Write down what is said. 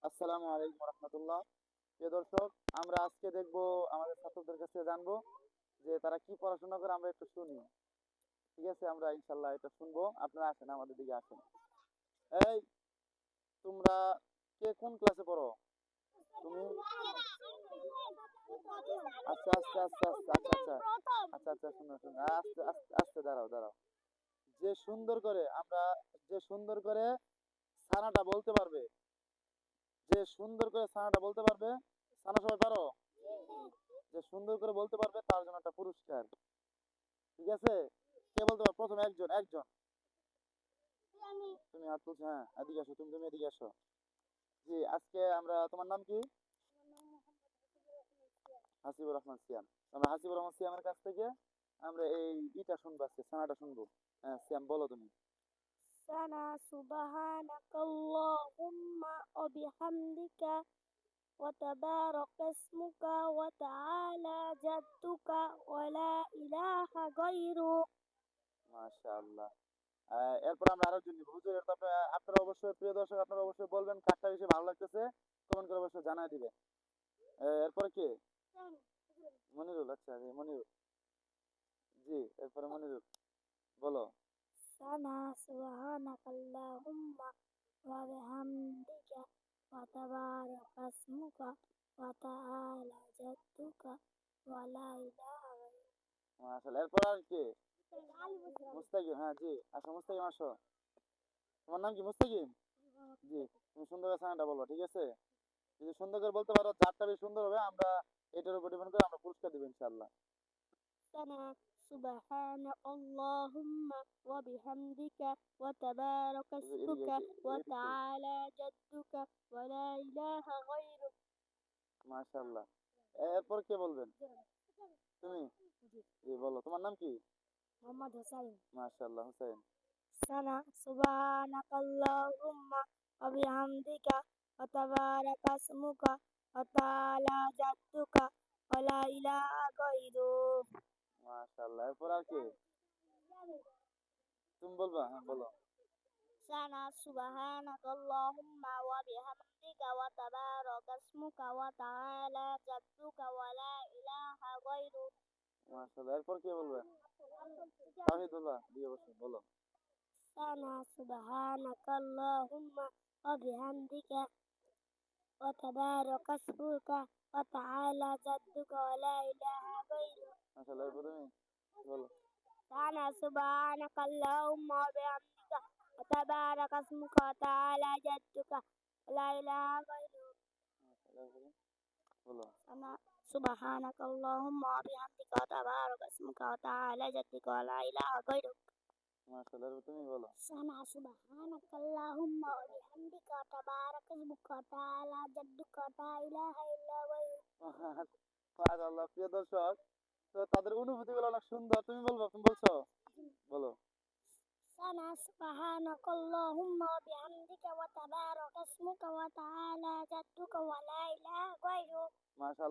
আসসালামু আলাইকুম রহমতুল্লাহ। প্রিয় দর্শক, আমরা আজকে দেখব, আমাদের ছাত্রদের কাছে জানবো যে তারা কি পড়াশোনা করে, আমরা একটু শুনি। ঠিক আছে, আমরা ইনশাল্লাহ এটা শুনবো। আপনারা আসেন, আমাদের দিকে আসেন। এই, তোমরা কে কোন ক্লাসে পড়ো? তুমি? আচ্ছা আচ্ছা আচ্ছা আচ্ছা আচ্ছা আচ্ছা আচ্ছা আচ্ছা, শুনো শুনো, আস্তে আস্তে আস্তে, দাঁড়াও দাঁড়াও। যে সুন্দর করে আমরা, যে সুন্দর করে সানাটা বলতে পারবে, যে সুন্দর করে সানাটা বলতে পারবে, সানা সবাই পারো? যে সুন্দর করে বলতে পারবে তার জন্য একটা পুরস্কার। ঠিক আছে, কে বলতে পারবে প্রথমে? একজন একজন। তুমি হাত তুলছো, হ্যাঁ, এদিকে আসো, তুমি তুমি এদিকে আসো। জি, আজকে আমরা, তোমার নাম কি? হাসিবুর রহমান সিয়াম। আমরা হাসিবুর রহমান সিয়ামের কাছ থেকে আমরা এই ইটা শুনবো, আজকে সানাটা শুনবো। হ্যাঁ সিয়াম, বলো তুমি। سنة سبحانك اللهم وبحمدك وتبارك اسمك وتعالى جدك ولا إله غيرك. মাশাআল্লাহ। এরপর আমরা আরো জন্য হুজুর, এর তো আপনারা অবশ্যই, প্রিয় দর্শক, আপনারা অবশ্যই বলবেন কারটা বেশি ভালো লাগতেছে, কমেন্ট করে অবশ্যই জানাই দিবেন। এরপরে কে? মনিরুল, আচ্ছা জি, মনিরুল। জি, এরপরে মনিরুল, বলো। سنة سبحانك اللهم وبحمدك وتبارك اسمك وتعالى جدك ولا إله غيرك. মাশাআল্লাহ, এরপর আর কে? মুস্তাকিম, হ্যাঁ জি, আসো মুস্তাকিম, আসো। তোমার নাম কি? মুস্তাকিম। জি, তুমি সুন্দর করে সানাটা বলো, ঠিক আছে? যদি সুন্দর করে বলতে পারো, যারটা বেশি সুন্দর হবে, আমরা এটার উপর ডিপেন্ড করে আমরা পুরস্কার দেবো ইনশাআল্লাহ। سنة سبحان اللهم وبحمدك وتبارك এদিকে اسمك এসে, এদিকে এসে। وتعالى جدك ولا إله غيرك. মাশাআল্লাহ। এরপর কে বলবেন? তুমি? জি, বলো, তোমার নাম কি? محمد حسين. মাশাআল্লাহ, হুসাইন। سنة سبحانك اللهم وبحمدك وتبارك اسمك وتعالى جدك ولا إله غيرك. মাশাআল্লাহ, এরপর আর কে? তুমি বলবা, হ্যাঁ বলো। سنة سبحانك اللهم وبحمدك وتبارك اسمك وتعالى جدك ولا إله غيرك. মাশাআল্লাহ, এরপর কে বলবেন? তাহিদুল্লাহ, জি অবশ্যই, বলো। سنة سبحانك اللهم وبحمدك وتبارك اسمك وتعالى جدك ولا إله غيرك. মাশাআল্লাহ, এরপর তুমি বলো। سنة سبحانك اللهم وبحمدك وتبارك اسمك وتعالى جدك ولا إله غيرك. মাশাআল্লাহ, এরপরে বলো। أنا سبحانك اللهم وبحمدك وتبارك اسمك وتعالى جدك ولا إله غيرك. মাশাআল্লাহ, এরপর তুমি বলো। أنا سبحانك اللهم وبحمدك وتبارك اسمك وتعالى جدك ولا إله إلا غيرك. মাশাআল্লাহ, প্রিয় দর্শক, তো তাদের অনুভূতি গুলো অনেক সুন্দর। তুমি বলবো, তুমি বলছো, বলো। أنا سبحانك اللهم وبحمدك وتبارك اسمك وتعالى جدك ولا إله غيرك. মাশাআল্লাহ।